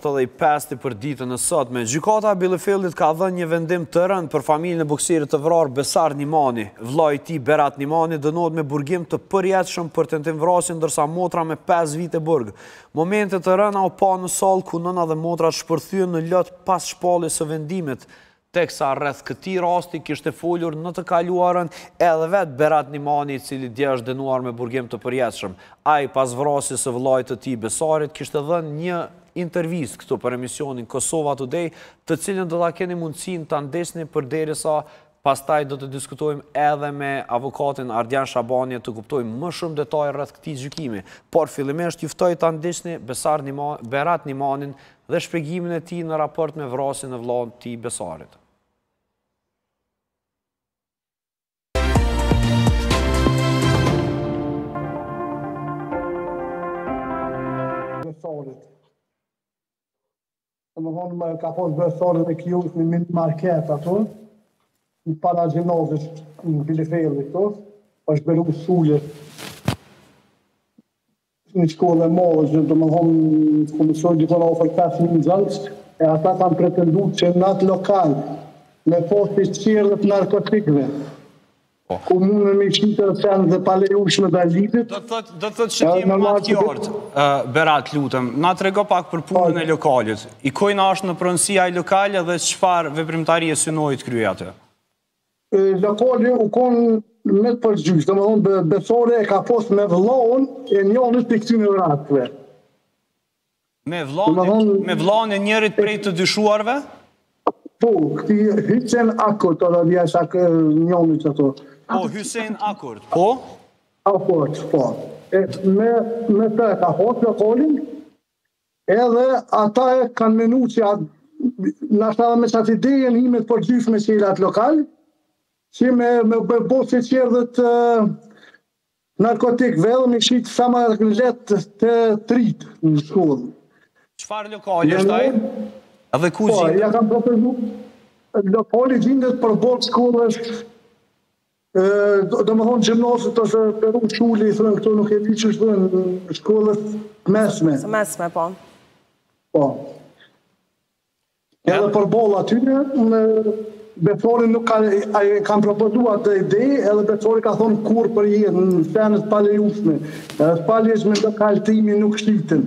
qoftë edhe i 5 për ditën e sotme. Gjykata e Bielefeldit ka dhënë një vendim të rënd për familjen e boksirit të vrarë Besar Nimani. Vllai i tij Berat Nimani dënohet me burgim të përjetshëm për tentimvrasje, ndërsa motra me 5 vite burg. Momente të rënda u pa në sallë ku nëna dhe motra shpërthyen në lot pas shpalljes së vendimit. Teksa rreth këtij rasti kishte folur në të kaluarën edhe vetë Berat Nimani, i cili dje është dënuar me burgim të përjetshëm. Ai pas vrasjes së vllait të tij Besarit kishte dhënë një intervistë këtu për emisionin Kosova Today, të cilën do ta keni mundësinë ta ndesni përderisa pastaj do të diskutojmë edhe me avokatin Ardian Shabani të kuptojmë më shumë detaje rreth këtij gjykimi. Por fillimisht ju ftoj ta ndesni Berat Nimanin dhe shpjegimin e tij në raport me vrasjen e vllaut të tij Besarit. Ka pas Besarit e kjus në mini market ato, në para gjinozës në Bielefeldit, është beru sulje në shkollë e madhe, do më thonë komisjon dikon ofër 5.000 nxënës, e ata kanë pretendu që në atë lokal me posti qirët narkotikve, komunën me shqitë të sen dhe palejushme dhe lidit. Do të thotë shqipime ma të kjartë, Berat, lutëm, na të rego pak për punën e lokalit. I kojna është në pronësia i lokale dhe çfarë veprimtarie synoi të kryej atë? Lokali u konë me të përgjysh, dhe më thonë Besari e ka post me vllaun e njënës të këtyne ratëve. Me vllaun e njërit prej të dyshuarve? Po, këti Hysen Akurt, ora vjesh njënës ato. Po, Hysen Akurt, po? Akurt, po. Me të e ka post lokalin, edhe ata e kanë menu që nështë edhe me qatë idejen ime të përgjysh me qelat lokal, që me bosi qerdhët narkotikve dhe me shqitë sa ma letë të tritë në shkollë. Qëfar lokali është ai? Edhe ku gjindet? Po, ja kam propozu. Lokali gjindet për botë shkollës, do më thonë gjimnasët është peru shulli, i thënë këto nuk e di që është në shkollës mesme. Së mesme, po. Po. Edhe për bolla atyre, Besari nuk kanë propozu atë ide, edhe Besari ka thonë kur për jetë në senës palejushme. Edhe palejushme në kaltimi nuk shqitën.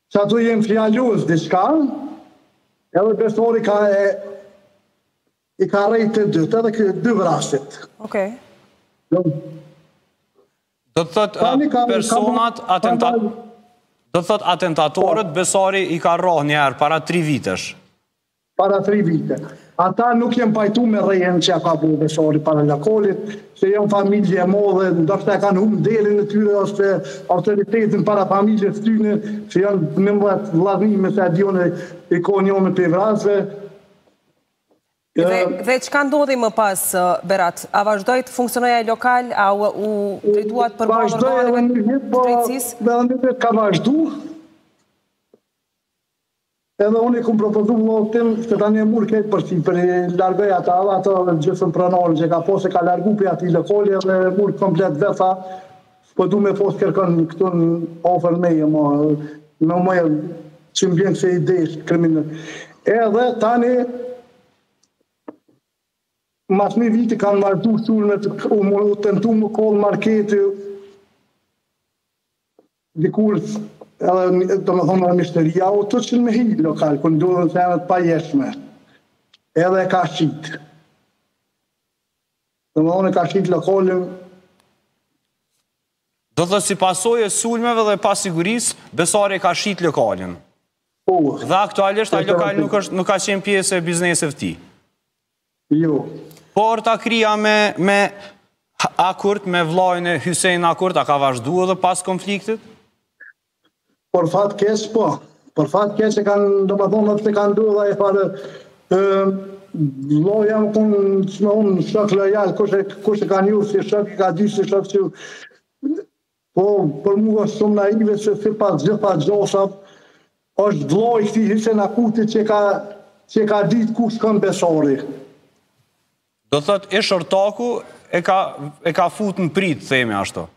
Që ato jenë fjallus diçka, edhe Besari i ka rejtë të dytë, edhe këtë dy vrasjet. Okej. Do të thotë personat do të thotë atentatorët Besari i ka rroh njerë para 3 vitesh. Para 3 vite. Ata nuk jenë pajtu me rejen që ka bu Besari para lokalit, se jenë familje modhe, ndoshta e kanë humë delin në tyre, ose autoritetin para familjes tyne, që janë në mbët vladnime se adione i konjone për vrasve. Dhe që ka ndodhi më pas, Berat? A vazhdoj të funksionoja lokal? A u drejtuat për bërë organeve të drejtësis? Vazhdoj ka vazhdu. Edhe unë i kumë propozu më tim, se ta një murë këtë përsi, për i largoj ato gjithën pranarën që ka posë, ka largu për ati lokali, edhe murë komplet vetha, po du me posë kërkën këtu në ofër meje, me mëje që më bjenë se ide kriminët. Edhe tani, mas një viti kanë martu sulme, u tentu më kollë marketi, dikur, edhe do më thonë në mishteria, o të që me hi lokal, kënë duhe në senet pa jeshme, edhe ka shqit. Do më thonë e ka shqit lokalin. Do të si pasoj e sulmeve dhe pasiguris, Besari ka shqit lokalin. Dhe aktualisht, a lokal nuk ka qenë pjesë e biznesëve ti. Jo. Por ta krija me Akurt, me vllajën e Hysen Akurt, a ka vazhdu edhe pas konfliktit? Por fat keq, po. Por fat keq e kanë, do më thonë, se kanë du dhe e farë, vloja më konë, që me unë, shok lojal, kush e ka një, si shok, ka dy si shok që, po, për mu është shumë naive, se si pas gjitha gjosha, është vloj këti Hysen Akurtit që ka ditë ku s'kën Besari. Do thot, e shortaku e ka fut në prit, themi ashtu.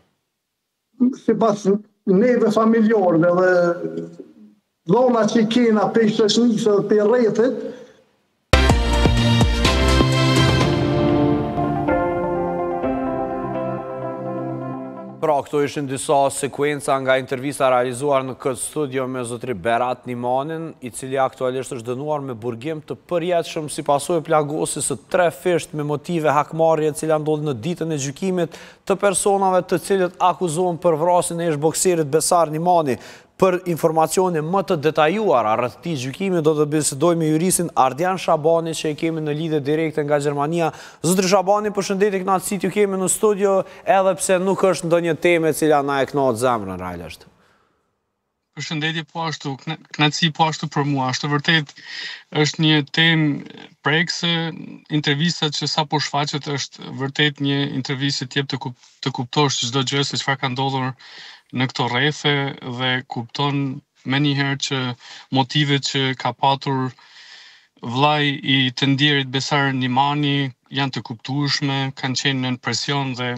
Si pas neve familjarve dhe dhona që i kena pe shoqërisë dhe pe rrethit. Pra, këto ishin disa sekuenca nga intervista realizuar në këtë studio me zotri Berat Nimanin, i cili aktualisht është dënuar me burgim të përjetshëm si pasojë plagosjes së 3 fisht me motive hakmarrje, e cila ndodhi në ditën e gjykimit të personave të cilët akuzohen për vrasjen e ish-bokserit Besar Nimani. Për informacione më të detajuara rreth këtij gjykimi do të bisedoj me juristin Ardian Shabani, që e kemi në lidhje direkte nga Gjermania. Zotri Shabani, përshëndetje, kënaqësi t'ju kemi në studio, edhe pse nuk është ndonjë temë e cila na e kënaq zemrën realisht. Përshëndetje po ashtu, kënaqësi po ashtu për mua. Është vërtet është një temë prekse, intervista që sapo shfaqet është vërtet një intervistë që jep të kuptosh çdo gjë se çfarë ka ndodhur në këto rrethe dhe kupton menjëherë që motivet që ka patur vllai i të ndjerit Besar Nimani janë të kuptueshme, kanë qenë në presion dhe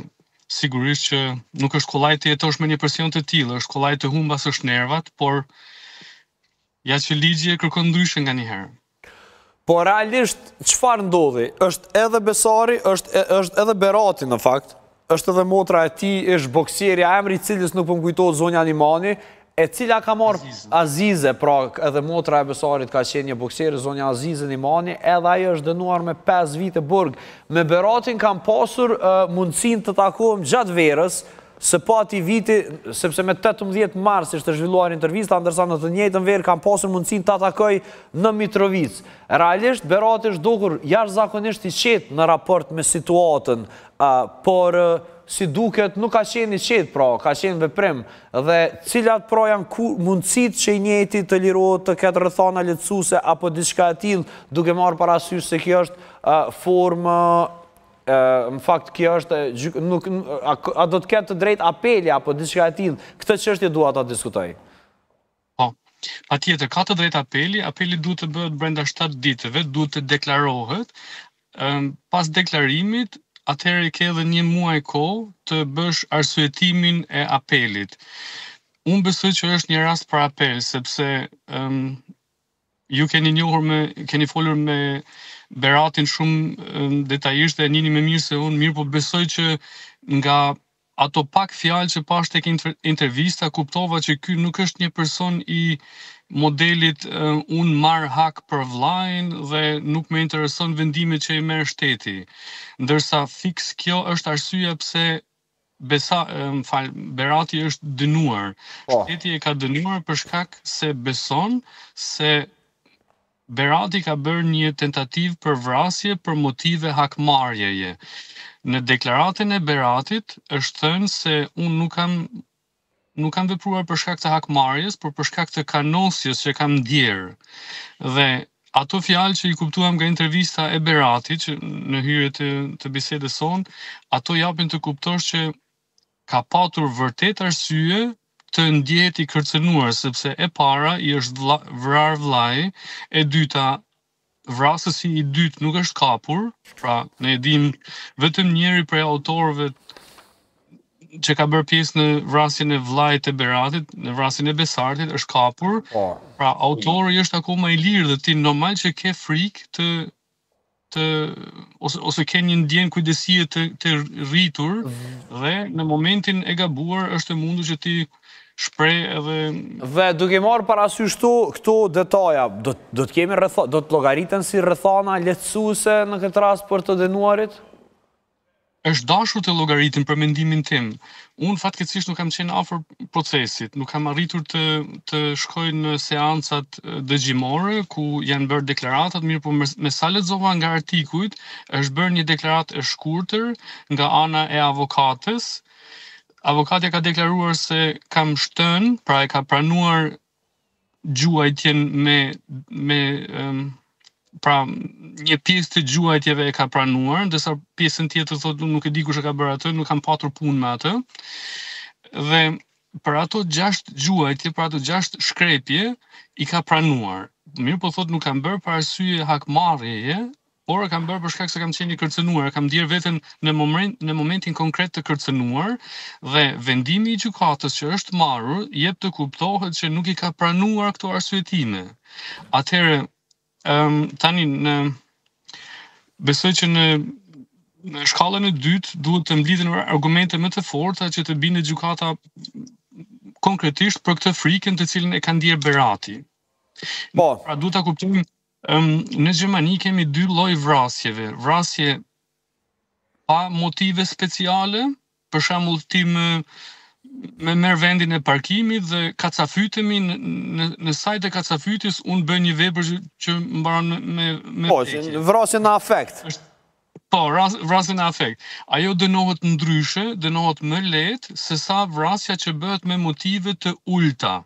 sigurisht që nuk është kollaj të jetosh me një presion të tillë, është kollaj të humbasësh nervat, por ja që ligji e kërkon ndryshe nganjëherë. Po realisht çfarë ndodhi? Është edhe Besari, është edhe Berati në fakt. Është edhe motra e tij, është boksierja emri i cilës nuk po më kujtohet zonja Nimani, e cila ka marrë Azize, pra edhe motra e Besarit ka qenë një boksierë, zonja Azize Nimani, edhe ajo është dënuar me 5 vite burg. Me Beratin kam pasur mundësinë të takohem gjatë verës, se pa ati viti, sepse me 18 mars ishte zhvilluar intervista, ndërsa në të njëjtën verë kam pasur mundësinë të takoj në Mitrovic. Realisht, Berati është dukur jashtëzakonisht i qetë në raport me situatën, por si duket nuk ka qenë i qetë, pra, ka qenë veprim, dhe cilat pra janë mundësit që i njëti të lirohet të ketë rrethana lehtësuese apo diçka e tillë, duke marrë parasysh se kjo është formë. Në fakt, kjo është, a do të ketë të drejt apeli apo diçka e tillë, këtë çështje dua ta diskutoj. Po, patjetër, ka të drejt apeli duhet të bëhet brenda 7 ditëve, duhet të deklarohet, pas deklarimit, atëherë ke edhe 1 muaj kohë të bësh arsyetimin e apelit. Unë besoj që është një rast për apel, sepse ju keni folur me Beratin shumë detajisht dhe njini me mirë se unë, mirë po besoj që nga ato pak fjalë që pash tek intervista kuptova që ky nuk është një person i modelit unë marr hak për vllajin dhe nuk më intereson vendimet që i merr shteti. Ndërsa fiks kjo është arsyeja pse Berati është dënuar. Shteti e ka dënuar për shkak se beson se Berati ka bërë një tentativë për vrasje për motive hakmarrjeje. Në deklaratën e Beratit është thënë se unë nuk kam vepruar për shkak të hakmarrjes, por për shkak të kanosjes që kam ndjerë. Dhe ato fjalë që i kuptuam nga intervista e Beratit, që në hyrje të bisedës sonë, ato japin të kuptosh që ka patur vërtet arsye të ndjehet i kërcënuar, sepse e para i është vrar vllai, e dyta vrasësi i dytë nuk është kapur, pra ne e dim vetëm njëri prej autorëve që ka bërë pjesë në vrasjen e vllait të Beratit, në vrasjen e Besartit është kapur, pra autori është akoma i lirë dhe ti normal që ke frikë ose ke një ndjenjë kujdesie të rritur dhe në momentin e gabuar është e mundur që ti shpreh edhe. Dhe duke marrë parasysh këto detaja, do të llogariten si rrethana lehtësuese në këtë rast për të dënuarit? Është dashur të llogaritin për mendimin tim. Unë fatkeqësisht nuk kam qenë afër procesit, nuk kam arritur të shkoj në seancat dëgjimore ku janë bërë deklaratat, mirë po me sa lexova nga artikujt, është bërë një deklaratë e shkurtër nga ana e avokates. Avokatja ka deklaruar se kam shtënë, pra e ka pranuar gjuajtjen pra një pjesë të gjuajtjeve e ka pranuar, ndërsa pjesën tjetër thotë nuk e di kush e ka bërë atë, nuk kam patur punë me atë. Dhe për ato 6 gjuajtje, për ato 6 shkrepje i ka pranuar. Mirë po thotë nuk kam bërë për arsye hakmarrjeje, por e kam bërë për shkak se kam qenë i kërcënuar, kam ndier veten në momentin konkret të kërcënuar dhe vendimi i gjykatës që është marrur jep të kuptohet që nuk i ka pranuar këto arsyetime. Atëherë, tani besoj që në shkallën e dytë duhet të mblidhen argumente më të forta që të binde gjykata konkretisht për këtë frikën të cilën e ka ndier Berati. Pra duhet ta kuptojmë, në Gjermani kemi dy lloj vrasjeve. Vrasje pa motive speciale, për shembull ti me merr vendin e parkimit dhe kacafytemi në sajt e kacafytjes unë bëj një vepër që mbaron me vdekje. Vrasje në afekt. Po, vrasje në afekt. Ajo dënohet ndryshe, dënohet më lehtë se sa vrasja që bëhet me motive të ulta.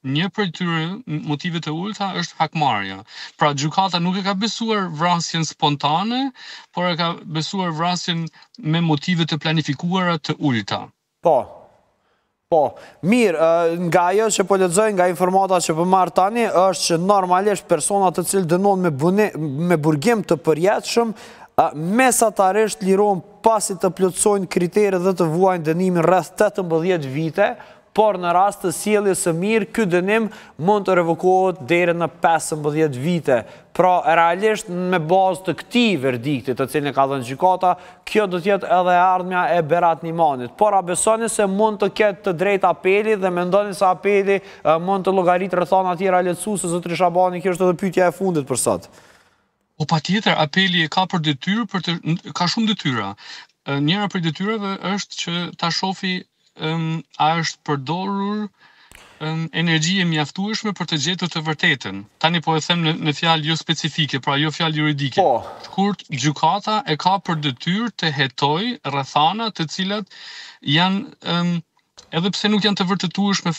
Një për tyre motive të ulta është hakmarrja. Pra gjykata nuk e ka besuar vrasjen spontane, por e ka besuar vrasjen me motive të planifikuara të ulta. Po, mirë, nga ajo që po lexoj, nga informata që po marr tani, është që normalisht personat të cilë dënohen me burgim të përjetshëm, mesatarisht lirohen pasi të plotësojnë kriteret dhe të vuajnë dënimin rreth 18 vite, por në rast të sjelljes së mirë, ky dënim mund të revokohet deri në 15 vite. Pra, realisht me bazë të këtij verdikti të cilin e ka dhënë gjykata, kjo do të jetë edhe ardhmja e Berat Nimanit. Por a besoni se mund të ketë të drejtë apeli dhe mendoni se apeli mund të llogaritë rrethana të tjera lehtësuese, zotëri Shabani, kjo është edhe pyetja e fundit për sot. Po patjetër, apeli e ka për detyrë, ka shumë detyra. Njëra prej detyrave është që ta shohë a është përdorur energji e mjaftueshme për të gjetur të vërtetën. Tani po e them në fjalë jo specifike, pra jo fjalë juridike. Shkurt, gjykata e ka për detyrë të hetojë rrethana të cilat janë edhe pse nuk janë të vërtetueshme,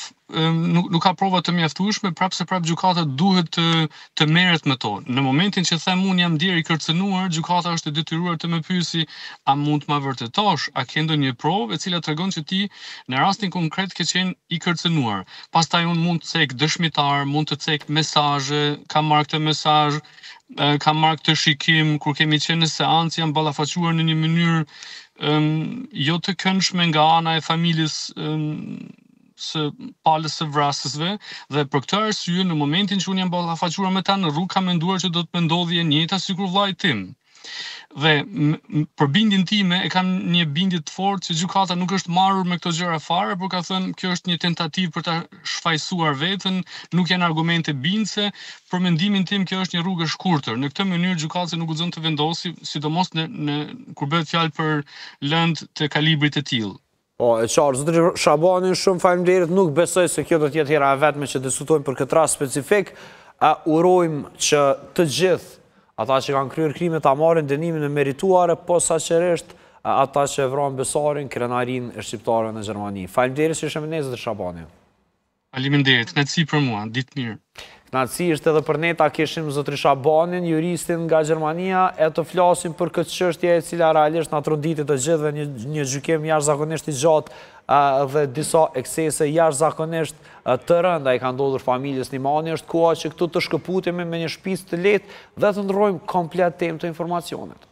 nuk ka prova të mjaftueshme, prapse gjykata duhet të merret me to. Në momentin që them unë jam ndier i kërcënuar, gjykata është e detyruar të më pyesë a mund të ma vërtetosh, a ke ndonjë provë e cila tregon që ti në rastin konkret ke qenë i kërcënuar. Pastaj unë mund të cek dëshmitar, mund të cek mesazhe, kam marrë këtë mesazh, kam marrë këtë shikim, kur kemi qenë në seancë jam ballafaquar në një mënyrë jo të këndshme nga ana e familjes së palës së vrasësve, dhe për këtë arsye në momentin që unë jam ballafaquar me ta në rrugë kam menduar që do të më ndodhi e njëjta sikur vllai tim. Dhe për bindjen time e kam një bindje të fortë që gjykata nuk është marrur me këto gjëra fare, por ka thënë kjo është një tentativë për ta shfaqsuar veten, nuk janë argumente bindëse, për mendimin tim kjo është një rrugë e shkurtër. Në këtë mënyrë gjykata nuk guxon të vendosi, sidomos kur bëhet fjalë për lëndë të kalibrit të tillë. Po, e qartë, zotëri Shabani, shumë faleminderit, nuk besoj se kjo do të jetë hera e vetme që diskutojmë për këtë rast specifik. Urojmë që të gjithë ata që kanë kryer krime ta marrin dënimin e merituar, posaçërisht ata që e vrojnë besarin, krenarin e shqiptarëve në Gjermani. Faleminderit që ishe me ne, zotëri Shabani. Faleminderit, kënaqësi për mua, ditë mirë. Kënaqësi është edhe për ne ta kishim zotëri Shabanin, juristin nga Gjermania, e të flasim për këtë çështje e cila realisht na tronditet të gjithëve, një gjykim jashtëzakonisht i gjatë dhe disa eksese jashtëzakonisht të rënda i kanë ndodhur familjes Nimani. Është koha që këtu të shkëputemi me një shpisë të lehtë dhe të ndrojmë komplet temë të informacionit.